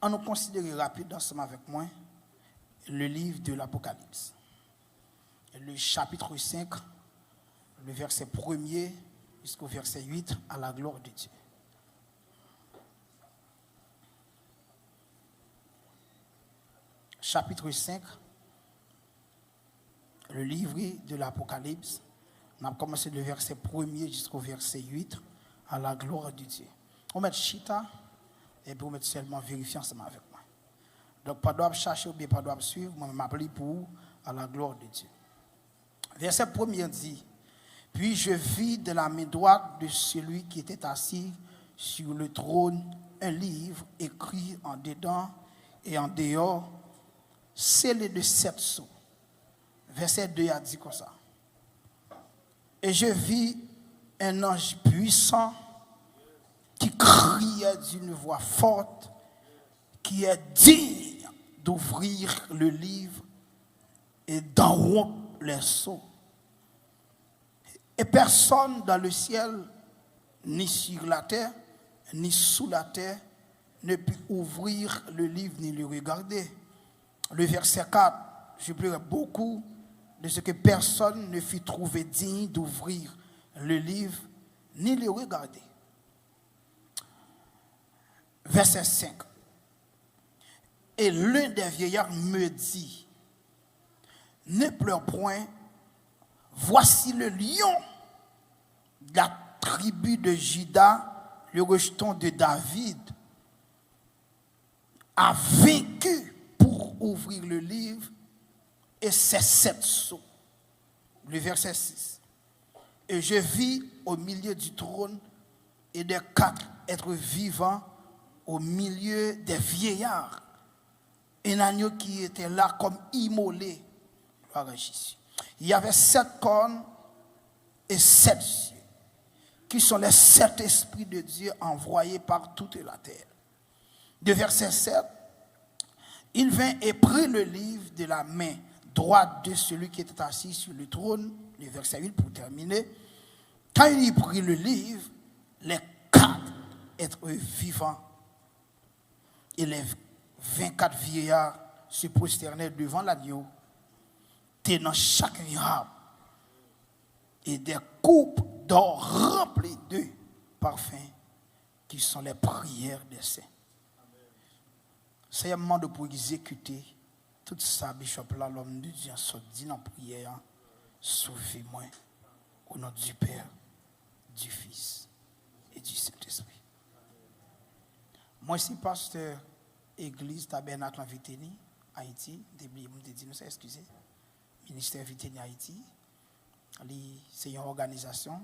On nous considère rapide ensemble avec moi le livre de l'Apocalypse. Le chapitre 5, le verset 1er jusqu'au verset 8, à la gloire de Dieu. Chapitre 5, le livre de l'Apocalypse. On a commencé le verset 1er jusqu'au verset 8, à la gloire de Dieu. On met chita et puis on met seulement vérifier ensemble avec moi. Donc, pas doit chercher ou bien pas doit suivre, moi je m'appelle pour à la gloire de Dieu. Verset 1er dit: Puis je vis de la main droite de celui qui était assis sur le trône un livre écrit en dedans et en dehors, scellé de 7 sceaux. Verset 2 a dit comme ça. Et je vis un ange puissant qui criait d'une voix forte, qui est digne d'ouvrir le livre et d'en rompre les sceaux. Et personne dans le ciel, ni sur la terre, ni sous la terre, ne put ouvrir le livre ni le regarder. Le verset 4, je pleurais beaucoup de ce que personne ne fut trouvé digne d'ouvrir le livre ni le regarder. Verset 5. Et l'un des vieillards me dit: Ne pleure point, voici le lion de la tribu de Juda, le rejeton de David, a vaincu pour ouvrir le livre et ses 7 sceaux. Le verset 6. Et je vis au milieu du trône et des 4 êtres vivants au milieu des vieillards un agneau qui était là comme immolé. Il y avait 7 cornes et 7 yeux, qui sont les 7 esprits de Dieu envoyés par toute la terre. De verset 7, il vint et prit le livre de la main droite de celui qui était assis sur le trône. Le verset 8 pour terminer. Quand il prit le livre, les 4 êtres vivants et les 24 vieillards se prosternaient devant l'agneau, tenant chacun une harpe et des coupes d'or remplies de parfums qui sont les prières des saints. C'est un moment pour exécuter tout ça, bishop là, l'homme de Dieu, se dit dans la prière: sauvez-moi au nom du Père, du Fils et du Saint-Esprit. Moi, je suis pasteur Église Tabernacle en Viteni, Haïti. Nous excusez. Ministère Viteni Haïti. C'est une organisation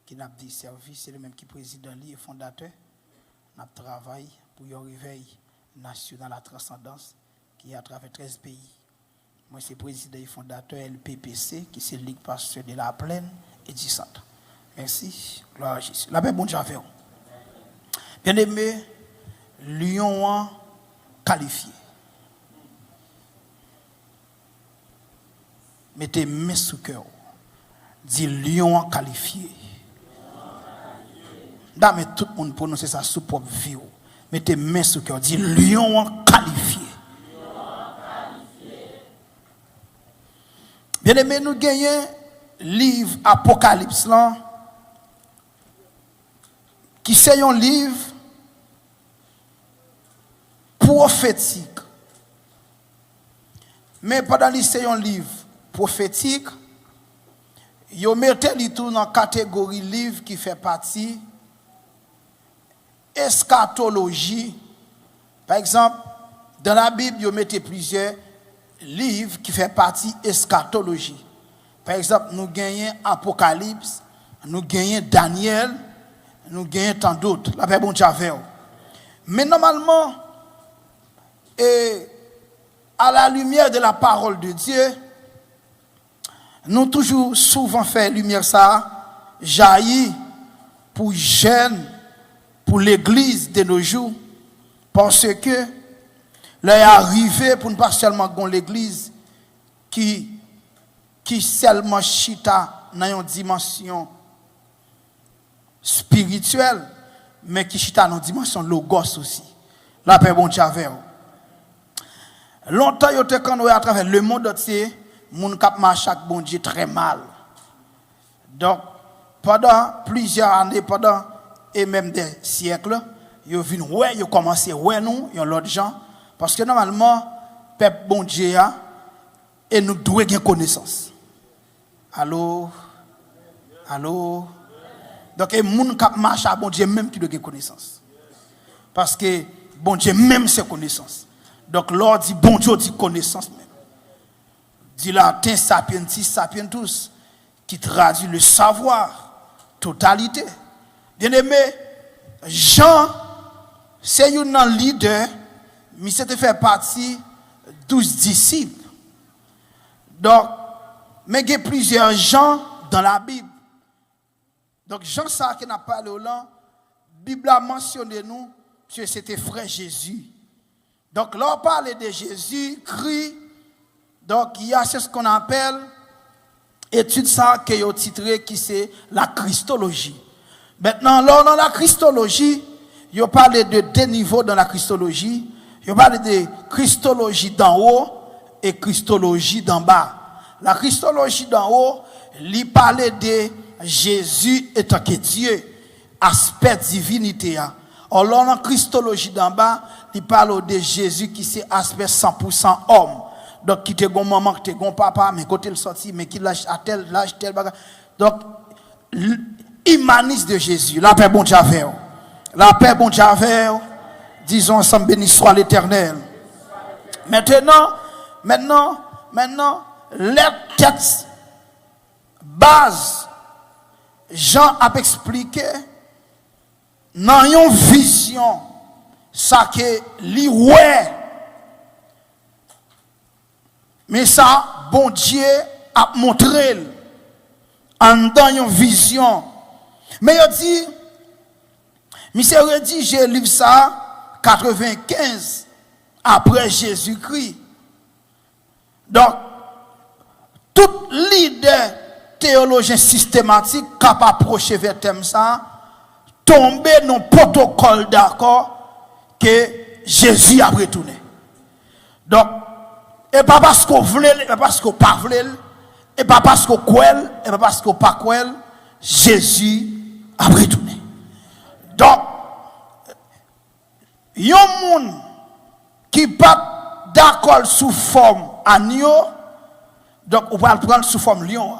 qui n'a pas des services, c'est le même qui préside et fondateur. Nous travaillons pour un réveil national à transcendance qui est à travers 13 pays. Moi, c'est président et fondateur LPPC, qui c'est Ligue Pasteur de la Plaine et du Centre. Merci. Gloire à Jésus. La paix, bon Dieu. Bien aimé, Lyon qualifié. Mettez main sous cœur. Dis Lyon qualifié. Mais tout le monde prononce ça sous propre vie. Mettez main sous cœur. Dis Lyon qualifié. Bien aimé, nous gagnons livre Apocalypse là, qui c'est un livre prophétique. Mais pendant que c'est un livre prophétique, vous mettez tout dans la catégorie livre qui fait partie eschatologie. Par exemple, dans la Bible, vous mettez plusieurs livres qui font partie eschatologie. Par exemple, nous gagnons Apocalypse, nous gagnons Daniel, nous gagnons tant d'autres. La paix bon Dieu. Mais normalement, et à la lumière de la parole de Dieu, nous toujours souvent fait lumière ça jaillit pour jeunes, pour l'église de nos jours, parce que là est arrivé pour ne pas seulement dans l'église qui seulement chita dans une dimension spirituelle, mais qui chita dans une dimension logos aussi. La paix bon Dieu avec vous. Longtemps, yo te connu à travers le monde entier, moun kap marche avec bon Dieu très mal. Donc, pendant plusieurs années, pendant et même des siècles, yo vinn ouais, yo commencé ouais nous, yon l'autre gens, parce que normalement, peuple bon Dieu a, et nous devons avoir connaissance. Allô? Allô? Donc, les gens qui marchent à bon Dieu même qui doivent avoir connaissance. Parce que bon Dieu même c'est connaissance. Donc, l'or dit bon Dieu dit connaissance même. Dit latin sapientis sapientus, qui traduit le savoir, totalité. Bien aimé, Jean, c'est un leader, mais c'était fait partie 12 disciples. Donc, mais il y a plusieurs gens dans la Bible. Donc, Jean, ça qui n'a pas parlé au là, la Bible a mentionné nous que c'était frère Jésus. Donc, là, on parle de Jésus-Christ. Donc, il y a ce qu'on appelle étude ça qui est titré qui c'est la Christologie. Maintenant, là, dans la Christologie, il parle de deux niveaux dans la Christologie. Il parle de Christologie d'en haut et Christologie d'en bas. La Christologie d'en haut, il parle de Jésus étant que Dieu, aspect divinité. Alors, dans la Christologie d'en bas, il parle de Jésus qui c'est aspect 100% homme. Donc, qui te gon maman, qui te gon papa, mais côté le sorti, mais qui lâche à tel bagage. Donc, humaniste de Jésus. La paix bon Dieu avec vous. La paix bon Dieu avec vous. Disons ensemble, béni soit l'Éternel. Maintenant, les textes base, Jean a expliqué dans une vision, ça que li ouais. Mais ça, bon Dieu a montré en dans une vision. Mais il dit, monsieur rédigé livre ça 95 après Jésus-Christ. Donc, tout leader théologien systématique capable d'approcher vers thème ça, tomber dans le protocole d'accord que Jésus a retourné. Donc, et pas parce qu'on voulait, et pas parce qu'on pas voulait, et pas parce qu'on croit, et pas parce qu'on pas croit, Jésus a retourné. Donc, il y a un monde qui pas d'accord sous forme agneau, donc on va le prendre sous forme lion.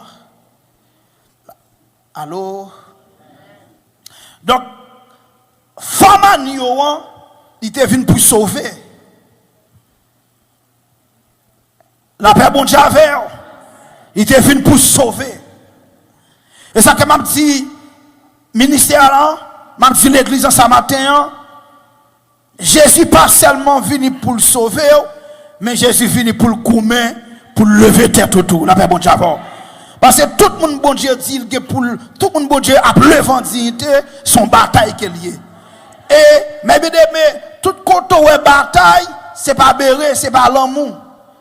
Allô? Donc, forme agneau, il était venu pour sauver. La paix bon Dieu avec, il était venu pour sauver. Et ça que m'a dit, ministère là, m'a dit l'église en ce matin, Jésus pas seulement venu pour le sauver, mais Jésus venu pour le coumer, pour le lever tête autour. La paix bon Dieu avec. Parce que tout le monde bon Dieu dit que pour tout le monde bon Dieu a levé dignité, son bataille qui est lié. Et mais tout côté où est bataille, c'est pas béré, c'est pas l'amour.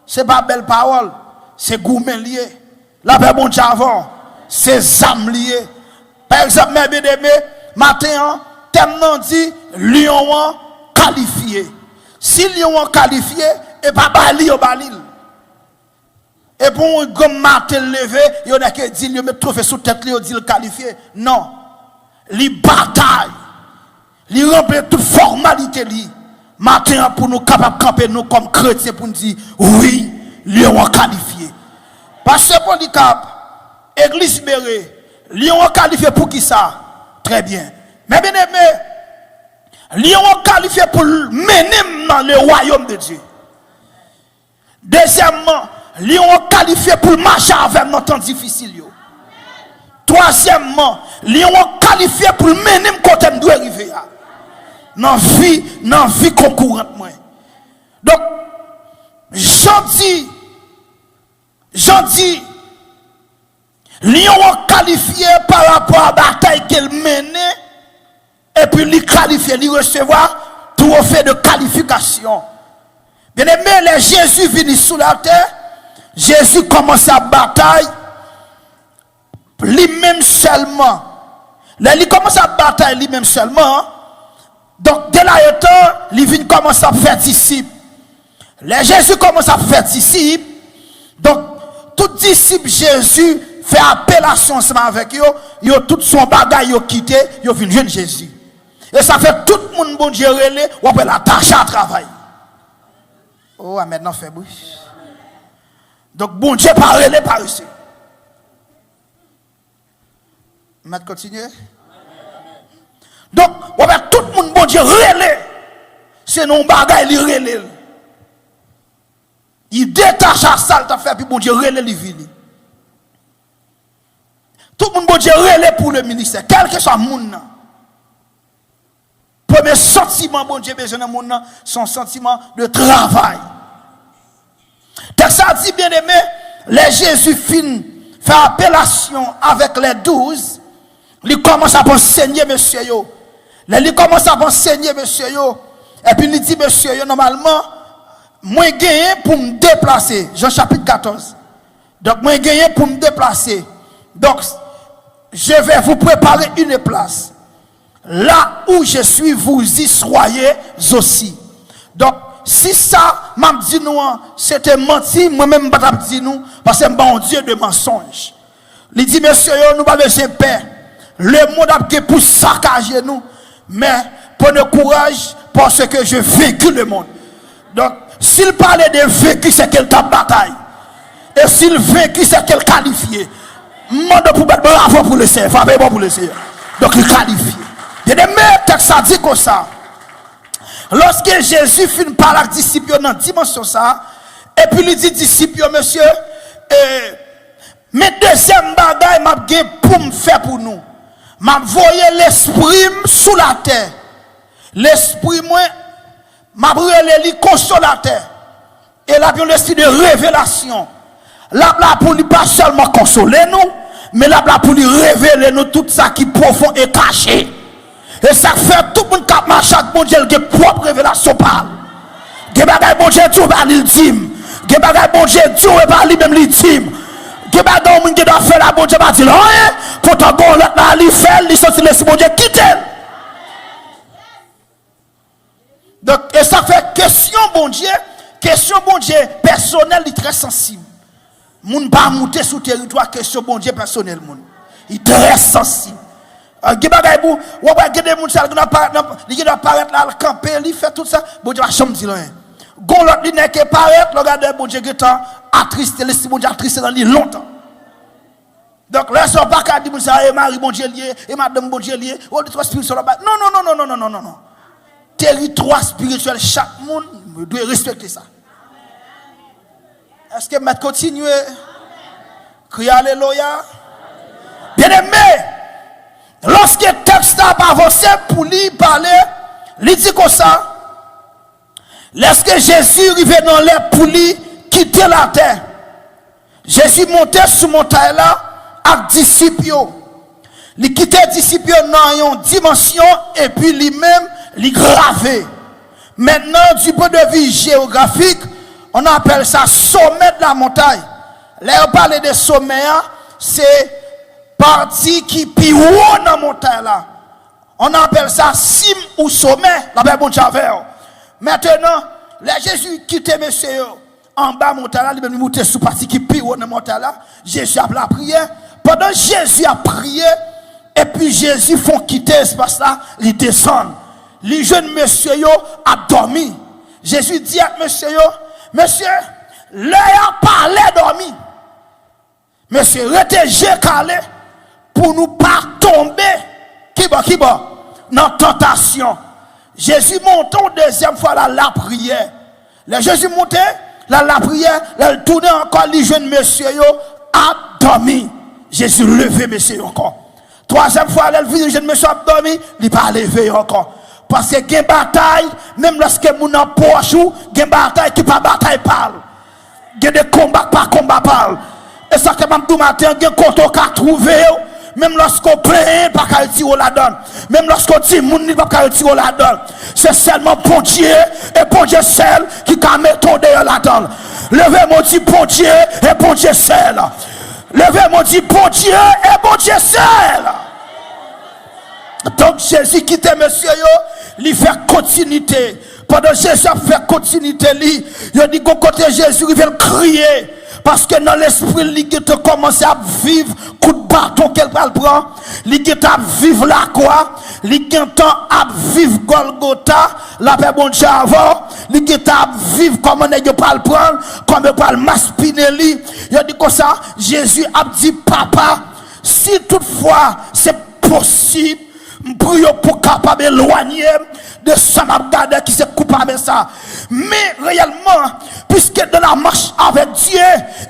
C'est pas belle parole, c'est gourmet lié. La paix bon Dieu avant, c'est zam lié. Par exemple, mes bien-aimés, matin, thème non dit, lion qualifié. Si lion qualifié, et pas bali au balil. Et pour un gomme matin levé, il y en a qui dit, il met trouvé sous tête, il dit qualifié. Non. Li bataille. Li remplit toute formalité li. Matin pour nous capables de camper nous comme chrétiens pour nous dire oui, lion qualifié. Parce que pour l'ICAP, Église Béré, lion qualifié pour qui ça? Très bien. Mais bien aimé, lion qualifié pour mener dans le royaume de Dieu. Deuxièmement, lion qualifié pour marcher avec nos temps difficiles. Troisièmement, lion qualifié pour mener côté nous arriver. Dans la vie concurrente. Donc, j'en dis, lion qualifié par rapport à la bataille qu'elle menait, et puis lui qualifié, lui recevoir tout au fait de qualification. Bien aimé, les Jésus venu sous la terre, Jésus commence à bataille, lui-même seulement. Il commence à bataille lui-même seulement. Donc, dès là, il vient commencer à faire disciples. Les Jésus commence à faire disciples. Donc, tout disciple Jésus fait appellation ensemble avec eux. Ils ont tout son bagage, ils ont quitté, ils ont vu jeune Jésus. Et ça fait tout le monde bon Dieu relais, ou après la tâche à travail. Oh, maintenant fait bouche. Donc, bon Dieu pas relais par ici. Maintenant continuer. Donc, on va tout le monde bon Dieu relais. C'est non bagage il relais. Il détache à ça le fait puis bon Dieu relais li vini. Tout le monde bon Dieu relais pour le ministère, quel que soit monde. Premier sentiment bon Dieu besoin de monde son sentiment de travail. Texte dit bien aimé, les Jésus fin fait appellation avec les 12, il commence à enseigner monsieur yo. Il commence à enseigner monsieur yo et puis il dit monsieur yo normalement moi gagné pour me déplacer. Jean chapitre 14. Donc moi gagné pour me déplacer. Donc je vais vous préparer une place. Là où je suis, vous y soyez aussi. Donc si ça m'a dit nous c'était menti, moi-même pas dit nous parce que bon Dieu de mensonge. Il dit monsieur yo nous pas besoin de paix. Le monde a pour saccager nous, mais prenez courage parce que je vécu le monde. Donc s'il parlait de vécu, c'est qu'elle tape bataille. Et s'il vécu, c'est qu'elle qualifié. Monde pour battre bravo pour le Seigneur. Favez bon pour le Seigneur. Donc il qualifie. Il y a des meilleurs textes ça dit comme ça. Lorsque Jésus finit par la disciple dans dimension ça, et puis il dit disciple, monsieur, mais deuxième bagaille m'a gagné pour me faire pour nous. M'a voyé l'esprit sous la terre. L'esprit moi m'a brûlé les consolateur. Et là, il y a l'esprit de révélation. Là, pour lui pas seulement consoler nous, mais là, pour lui révéler nous tout ça qui est profond et caché. Et ça fait tout le monde qui marche avec mon Dieu, qui a propre révélation parle. Qui bagaille mon Dieu, Dieu va l'ultime. Qui bagaille mon Dieu, Dieu va lui-même l'ultime. Qui bagaille mon Dieu, doit faire la bon Dieu, va dire rien. Pourtant, bon, là, il fait, il sortit laisser mon Dieu quitter. Donc, et ça fait question bon Dieu personnelle, il est très sensible. Moun pas monter sur territoire, question bon Dieu personnel, moun. Il est très sensible. Il y a des gens qui apparaître là, le camper, il fait tout ça, bon Dieu va chambre dire rien. Gon l'autre li n'est que paraître, regardez bon Dieu qui est attristé, laissez bon Dieu attristé dans lui longtemps. Donc là, ça pas qu'à dire ça, et Marie bon Dieu lié, et Madame bon Dieu lié, ou des trois spirituels là-bas. Non. Territoire spirituel, chaque monde doit respecter ça. Est-ce que je continue? Crier Alléluia. Bien aimé, lorsque le texte a avancé pour lui parler, il dit comme ça. Lorsque Jésus arrivait dans l'air pour lui quitter la terre, Jésus montait sur montagne là avec disciples. Il quittait disciples dans une dimension et puis lui-même il gravé. Maintenant, du point de vue géographique, on appelle ça sommet de la montagne. Là, on parle de sommet, c'est partie qui est haut dans la montagne là. On appelle ça cime ou sommet, la Bible Javel. Maintenant, là, Jésus quittait monsieur en bas de montagne là, il montait sous partie qui est haut dans la montagne là. Jésus a la prière. Pendant que Jésus a prié, et puis Jésus font quitter l'espace là, il descend. Les jeunes monsieur yo a dormi. Jésus dit à monsieur yo, monsieur, l'heure a parlé dormi. Monsieur, retégez calé pour nous pas tomber. Qui va dans tentation. Jésus monte une deuxième fois là, la prière. Le Jésus montait, là, la prière, là, il tournait encore, les jeunes monsieur yo a dormi. Jésus levé monsieur yo encore. Troisième fois, là, le jeune monsieur a dormi, il pas levé encore. Parce que il y a une bataille, même lorsque mon en poche, il y a une bataille qui pas bataille parle. Il y a des combats pas combat parle. Et ça que même tout matin, il y a un côté qui a trouvé, même lorsqu'on plaint, pas qu'à tirer la donne. Même lorsqu'on dit, mon n'est pas qu'à tirer la donne. C'est seulement bon Dieu, et bon Dieu seul, qui a méthode la donne. Levez-moi dit bon Dieu, et bon Dieu seul. Levez-moi dit bon Dieu, et bon Dieu seul. Donc Jésus quittait monsieur yo, il fait continuité. Pendant Jésus a fait continuité, il dit qu'au côté Jésus, il vient crier. Parce que dans l'esprit, il a commencé à vivre coup de bâton qu'elle prend. Il a vivre la croix. Il a vivre Golgotha. La paix bon Dieu avant. Il a vivre comme on ne pas le prendre. Comme on pas le maspiner. Il a dit comme ça. Jésus a dit, papa, si toutefois c'est possible, pour capable d'éloigner de ça qui se coupable ça. Mais réellement, puisque dans la marche avec Dieu,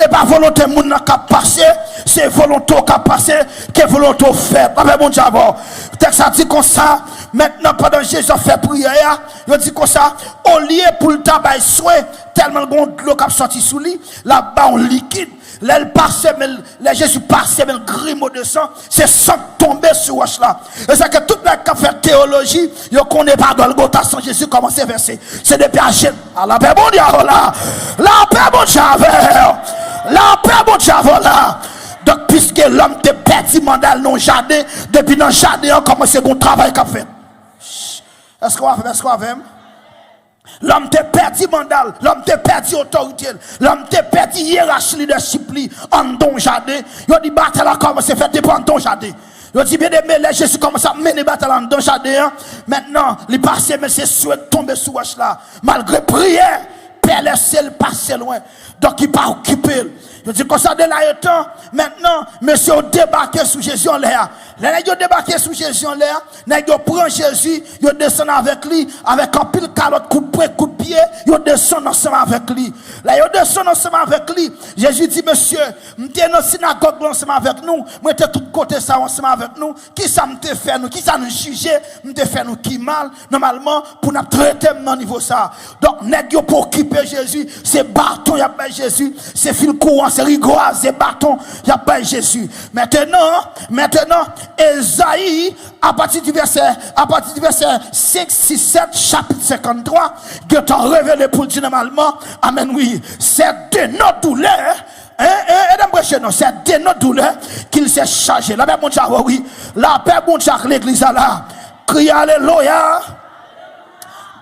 et pas volonté moun n'a qu'à passer, c'est volonté qu'à passer, que volonté fait. Pas bon Dieu avant. Texte a dit comme ça. Maintenant, pendant Jésus a fait prière, il dit comme ça, au lieu pour le tabac soin, tellement de l'eau qui a sorti sous lui, là-bas on liquide. Là, les Jésus passait, mais le grimaud de sang, c'est sang tombé sur roche là. Et c'est que toute la qui fait théologie, il ne connaît pas Golgotha sans Jésus commencer à verser. C'est des péchés. Ah, la paix, bon Dieu, là. La paix, bon Dieu, la paix, bon Dieu, là. Donc, puisque l'homme te perdu mandal non jardin, depuis dans le jardin, on commence à travail qu'a fait. Est-ce qu'on va faire? L'homme te perdu mandal, l'homme te perdu autorité, l'homme te perdu hiérarchie leadership en don jardin. Il dit bataille là comment c'est fait dépendre ton jardin. Il dit bien aimé les Jésus commence à mener bataille en don jardin. Maintenant, il passe mais c'est souhait tomber sous roche là. Malgré prière, Père laissez le passer loin. Donc il pas occupé. Je dis comme ça de là temps, maintenant, monsieur a débarqué sous Jésus en l'air. Les nègres ont débarqué sous Jésus en l'air, les nègres prennent Jésus, ils descendent avec lui, avec un pile calotte, coup de poing, coup de pied, ils descendent ensemble avec lui. Là, ils descendent ensemble avec lui. Jésus dit, monsieur, m'étais dans la synagogue ensemble avec nous, m'étais tout côté ça ensemble avec nous. Qui ça m'était fait nous, qui ça nous juger, m'était fait nous qui mal, normalement, pour nous traiter dans niveau ça. Donc, nègres pour occuper Jésus, c'est bâton, il y a pas Jésus, c'est fil courant, c'est rigourois, c'est bâton, il n'y a pas Jésus. Maintenant, Esaïe, à partir du verset 5, 6, 7, chapitre 53, Dieu t'a révélé pour dire normalement, amen, oui, c'est de notre douleur, c'est de notre douleur qu'il s'est chargé. La paix, mon Dieu, oui, la paix, mon Dieu, l'église là, crie alléluia.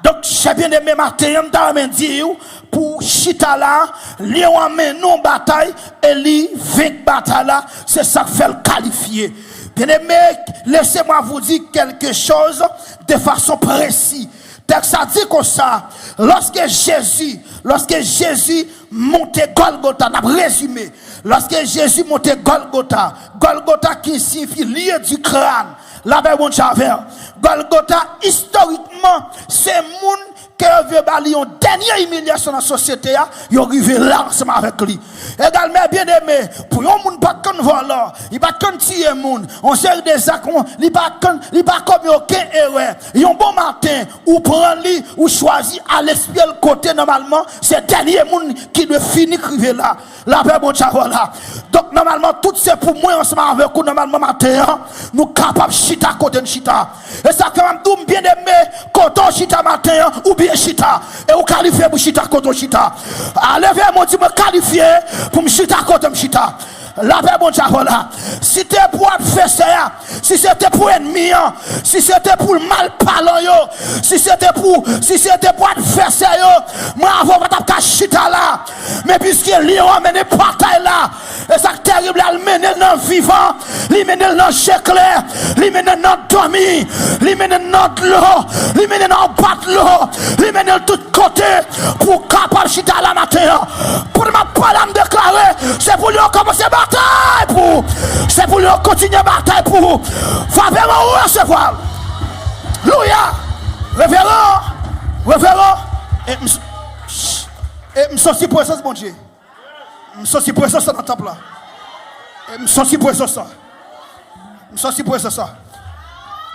Donc, j'ai bien aimé matin, je dire pour chita là, li amène non bataille et li vainc bataille là, c'est ça qui fait le qualifier. Bien aimé, laissez-moi vous dire quelque chose de façon précise. Texte ça dit comme ça, lorsque Jésus montait Golgotha, n'a résumé, lorsque Jésus montait Golgotha, Golgotha qui signifie lieu du crâne, la paix mon Javel, Golgotha historiquement c'est monde que veut bali une dernière humiliation dans la société, il arrive là ensemble avec lui. Également, bien aimé, pour un monde pas qu'on volant, il pas qu'on tirer monde, on sait des actes, il pas comme aucun erreur. Il un bon matin, ou prend lui, ou choisit à l'esprit le côté normalement, c'est dernier monde qui doit finir criver là. La paix bon Dieu là. Donc normalement tout c'est pour moi ensemble avec vous normalement matin, nous capables chita côté chita. Et ça quand même tout bien aimé côté chita matin ou bien chita et ou qualifier pour chita côté chita. Allez vers moi dis me qualifier pour me chita côté chita. La paix bon Dieu là. Si c'était pour faire ça, si c'était pour ennemi, si c'était pour le mal parlant, si c'était pour faire ça, moi avant pas chita là. Mais puisque Lion a mené bataille là, et ça terrible, elle mène dans le vivant, il mène dans le chèque clair, il mène dans le dormi, il mène dans l'eau, il mène dans le bas de l'eau, il mène de tous côtés pour capable chita la matin. Pour ma parole me déclarer, c'est pour lui commencer à bataille pour, c'est pour lui continuer à bataille pour, faveur recevoir. Louia, révérend, et me sorti pour ça, mon Dieu. Me sorti pour ça dans le temple là. Et me sorti pour ça. Me sorti pour ça.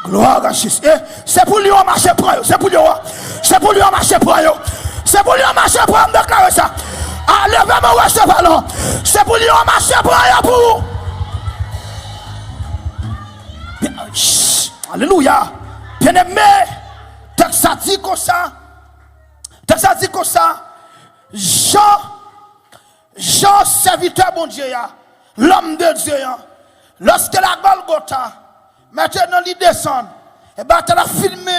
Gloire à Jésus. C'est pour lui en marcher pour eux. C'est pour lui en marcher pour eux. C'est pour lui en marcher pour eux. Me déclarer ça. Allez, vraiment recevoir. C'est pour lui en marcher pour eux. Pour. Alléluia. Bien aimé. Texte dit comme ça. Jean, serviteur bon Dieu, l'homme de Dieu, lorsque la Golgotha, maintenant il descend, et bien tu as filmé,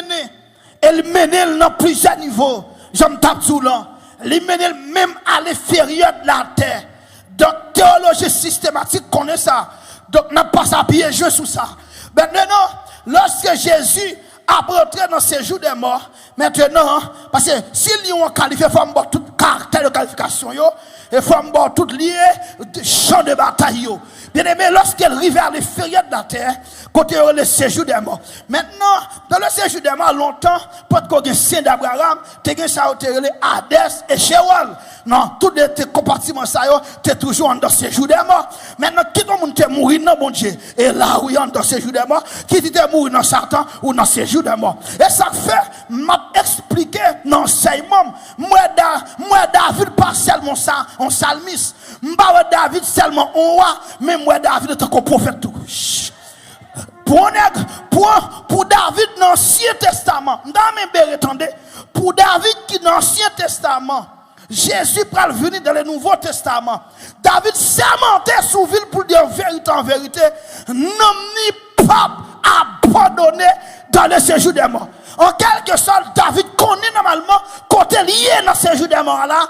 Elle mène dans plusieurs niveaux. J'aime t'abdou là. Elle mène même à l'inférieur de la terre. Donc, théologie systématique connaît ça. Donc, n'a pas à piéger sous ça. Maintenant, lorsque Jésus a rentré dans ces jours des morts, maintenant, parce que s'il y a un qualifié, il faut avoir tout caractère de qualification, il faut avoir tout lié champ de bataille. Bien aimé, lorsqu'elle arrive à l'inférieur de la terre, côté le séjour des morts. Maintenant, dans le séjour des morts, longtemps, pour que le Saint d'Abraham, tu as ça, Hadès et Sheol. Non, tous les compartiments, ça, tu es toujours dans le séjour des morts. Maintenant, qui tout le monde est mort dans mon Dieu, et là où il est dans le séjour des morts, qui est mort dans Satan ou dans le séjour des morts. Et ça fait, m'a expliqué dans l'enseignement, moi, David, pas seulement ça, on salmiste. Moi, David, seulement on roi, mais moi, David, est un prophète tout. Pour David dans l'Ancien Testament, pour David qui dans l'Ancien Testament, Jésus peut venir dans le Nouveau Testament. David sermentait sous ville pour dire vérité en vérité, non ni pape abandonné dans le séjour des morts. En quelque sorte, David connaît normalement côté lié dans ce séjour des morts là,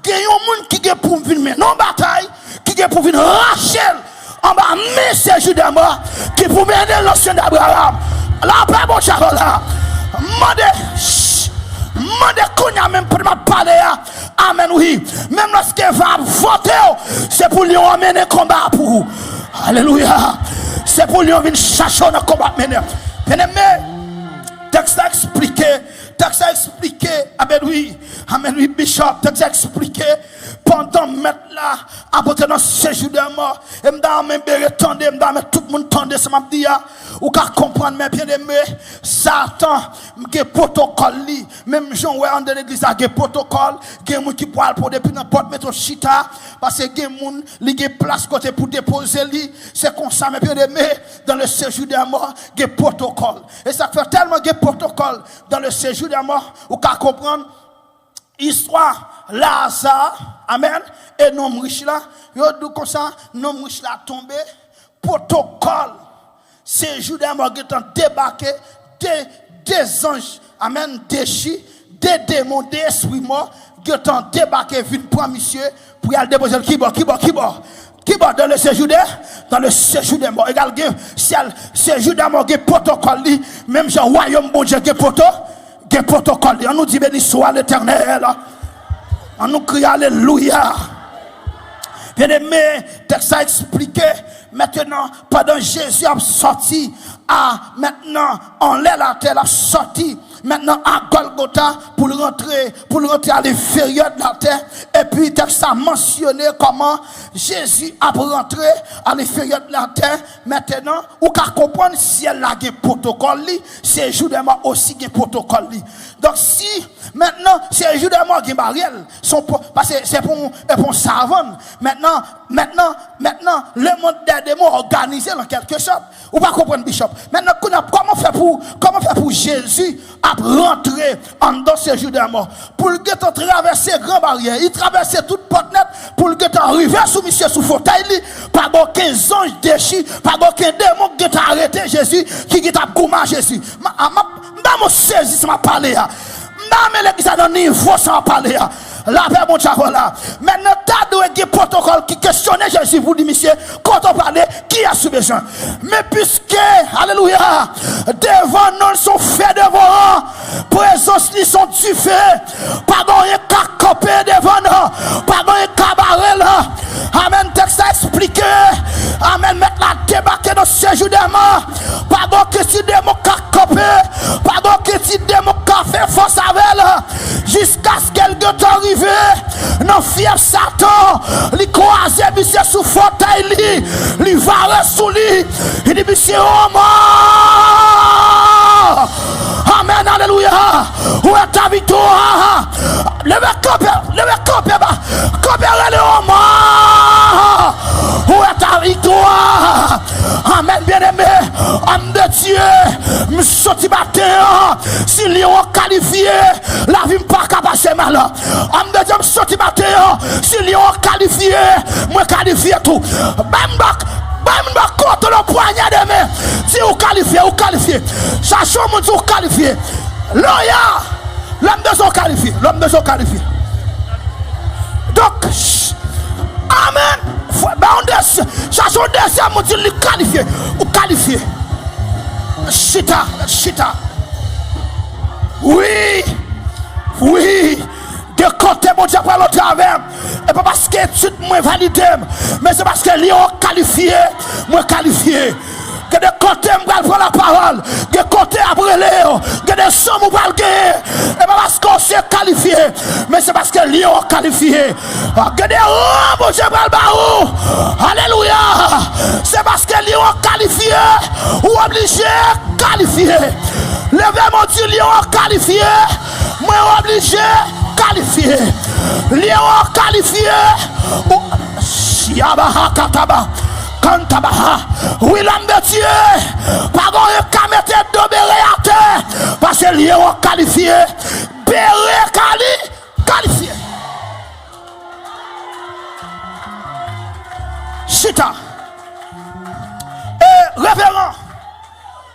il y a un monde qui est pour venir non bataille, qui est pour venir Rachel en bas mais séjour des morts qui pour mener l'ancien d'Abraham. Là pas bon charo là. Mande qu'on a même pour me parler. Amen oui. Même lorsqu'il va voter, c'est pour lui emmener combat pour vous. Alléluia. C'est pour lui venir chercher un combat mener. Bien-aimé, texte a expliqué, amen oui, bishop, texte a expliqué, pendant mettre là, apporter dans ce séjour de mort, et m'da même tendez, tout le monde tendez, ça m'a dit, ou qu'à comprendre, mes bien-aimés, Satan, qui protocole, même Jean, ouais, en de l'église, qui protocole, qui est qui parle pour depuis n'importe métro chita, parce que qui est qui place côté pour déposer lui, c'est comme ça, mes bien-aimés, dans le séjour de mort, qui protocole. Et ça fait tellement de protocole dans le séjour de mort, ou qu'à comprendre, histoire, Lazare, amen, et non riche là, yo dit comme ça, non riche là tombé, protocole, séjour de mort qui ont débarqué, des anges, amen, des démons, des esprits morts, qui ont débarqué, vite pour monsieur, pour y aller déposer le keyboard, dans le séjour des morts, égal, séjour des morts, qui protocole, même Jean royaume bon Dieu, qui protocole, on nous dit béni soit l'Éternel, on nous crie alléluia. Bien aimé, texte a expliqué, maintenant, pendant Jésus a sorti, maintenant, on l'a la terre, a sorti, maintenant à Golgotha pour rentrer à l'inférieur de la terre. Et puis, texte a mentionné comment Jésus a rentré à l'inférieur de la terre. Maintenant, ou qu'à comprendre si elle a un protocole, c'est jour de mort aussi un protocole. Donc, si maintenant, c'est jour de mort qui mariel, parce que c'est pour savant. Maintenant, le monde des démons organisé en quelque sorte. Ou pas comprendre, Bishop. Maintenant, comment faire pour Jésus à rentrer en dans ce jour de mort? Pour le gars traverser grand barrière, il traversait toute porte net, pour le gars arriver sous monsieur sous fauteuil, pas aucun ange déchiré, pas aucun démon qui t'a arrêté Jésus, qui t'a gommé Jésus. Je saisi ça m'a parlé. Je l'église à un niveau sans parler. La paix, mon chavo là. Maintenant, t'as deux protocoles qui questionnent Jésus. Vous dites, monsieur, quand on parle, qui a ce besoin? Mais puisque, alléluia, devant nous sont faits devant, présence ils sont tués. Pas un cacopé devant nous, pas un cabaret là. Amen, texte à expliquer. Amen, mettre la débarquer dans ce séjour des morts. Pas que tu démons cacopé, pas que tu démons café force avec elle. Jusqu'à ce qu'elle arrive. Non, fier Satan, il croise monsieur sous fauteuil, il va sous lui, il dit monsieur oh mort. Amen, alléluia. Où est ta victoire? Levez le oh mort. Où est ta victoire? Amen, bien-aimé, homme de Dieu, me sorti matin, si Lyon qualifié, la vie pas capable de mal. Homme de Dieu, me sorti matin, si Lyon qualifié, moi qualifié tout. Bam, contre le poignet de main. Si vous qualifiez, Sachons mon Dieu qualifié. Loya. L'homme de son qualifié. L'homme de son qualifié. Donc, amen. Chaque deuxième, on dit le qualifié. Ou qualifié. Chita. Oui. De côté, mon Dieu, pour le travers. Et pas parce que l'étude moins validée, mais c'est parce que lui est qualifié, moins qualifié. Que de côté, je vais prendre la parole. De côté, après Léo. Que de son, je vais le gagner. Et pas parce qu'on s'est qualifié, mais c'est parce que lui est qualifié. Que de mon Dieu, je vais le barreau. Alléluia. C'est parce que lui est qualifié, ou obligé qualifié. Levez mon Dieu, lui est qualifié, moi obligé qualifié. Léon qualifié. Shiabaha kataba. Kantabaha. Oui, l'homme de Dieu. Pardon, il a mettre de béré à terre. Parce que Léon qualifié. Béré qualifié. Chita. Et révérend.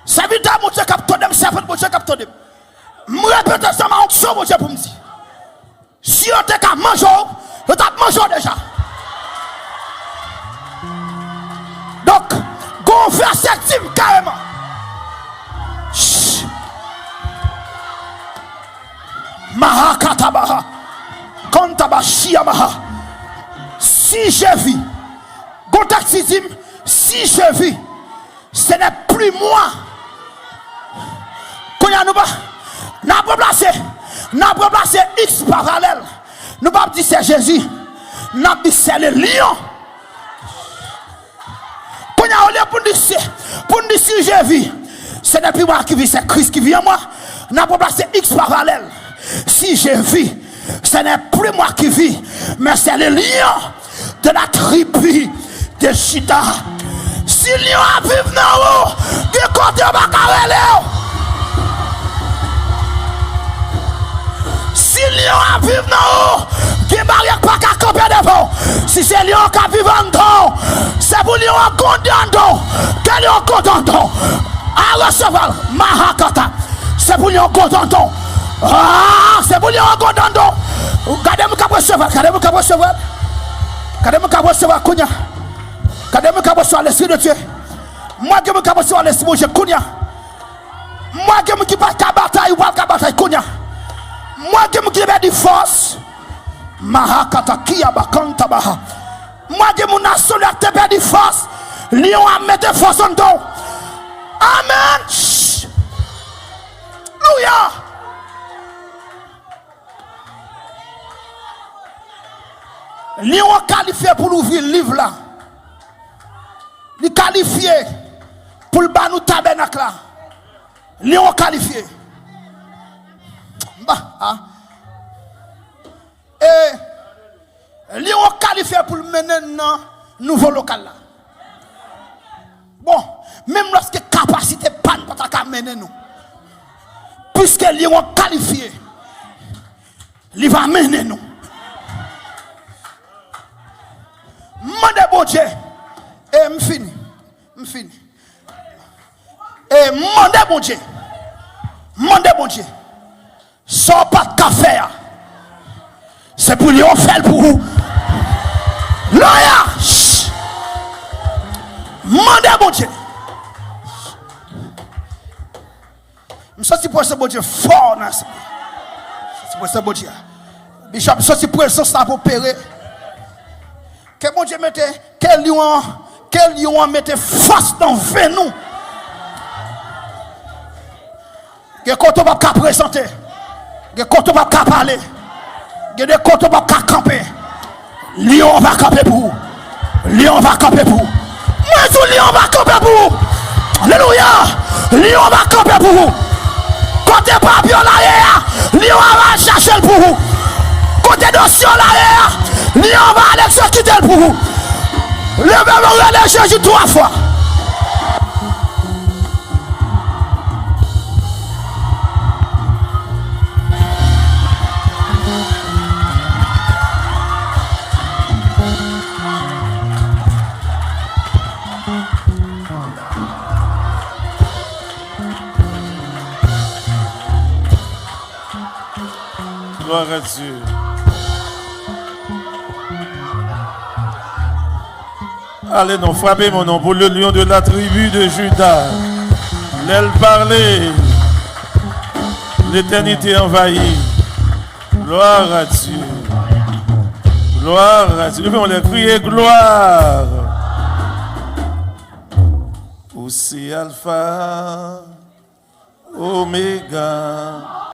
C'est vite à mon Dieu capteur. C'est vite mon Dieu capteur. Je répète ça, ma onction, mon Dieu, pour me dire. Si on t'a qu'à manger, on t'a mangé déjà. Donc, on fait active carrément. Maha katabaha. Kantabashiyamaha. Si je vis, si je vis, ce n'est plus moi. Qu'on y a nous pas. N'a pas placé X parallèle. Nous pas dit c'est Jésus. N'a dit c'est le lion. Quand on a pour dire si je vis, ce n'est plus moi qui vis, c'est Christ qui vit en moi. N'a pas placé X parallèle. Si je vis, ce n'est plus moi qui vis, mais c'est le lion de la tribu de Chita. Si le lion a vécu dans l'eau, de côté on va carrer. Si lion a vivre dans l'eau, qui barrière pas qu'à camper devant. Si c'est lion qui a vivre en dedans, c'est pour lion à condamner. Quel lion condamner? À recevoir, Mahakata. C'est pour lion condamner. Ah, c'est pour lion condamner. Regardez-moi qu'à recevoir, regardez-moi qu'à recevoir. Regardez-moi qu'à recevoir, Kounia. Regardez-moi qu'à recevoir l'esprit de Dieu. Moi qui me qu'à recevoir l'esprit de Dieu, Kounia. Moi qui me qui pas qu'à bataille ou pas qu'à bataille, Kounia. Moi qui me libère de force, Mahakata Kiyaba Kantabaha. Moi qui me nationalité de force, Lion a mis de force en dos. Amen. Alléluia. Lion qualifié pour l'ouvrir le livre là. Il qualifié pour le banou tabernacle là. Lion qualifié. Et Lion qualifié pour mener dans nouveau local là. Bon, même lorsque capacité panne pas ta mener nous. Puisque Lion qualifié, il va mener nous. Mande bon Dieu. Et m'fini. Et mande bon Dieu. Sans pas de café. C'est pour lui faire pour vous. Loya. Mandez bon Dieu. Je suis pour ce bon Dieu fort. C'est pour ce bon Dieu. Bishop, je suis pour ça pour opérer. Que bon Dieu mette, quel lion mette force dans nous. Que quand on va présenter. Que quand on va parler. Que de quand on va camper. Lion va camper pour vous. Lion va camper pour vous. Moi tout lion va camper pour vous. Alléluia. Lion va camper pour vous. Côté papillon l'arrière. Lion va chercher pour vous. Côté dossier l'arrière. Lion va aller quitter pour vous. Levez-le Jésus 3 fois. Gloire à Dieu. Allez, non, frappez mon nom pour le lion de la tribu de Juda. L'aile parler. L'éternité envahie. Gloire à Dieu. Gloire à Dieu. On les crier gloire. Aussi Alpha, Oméga.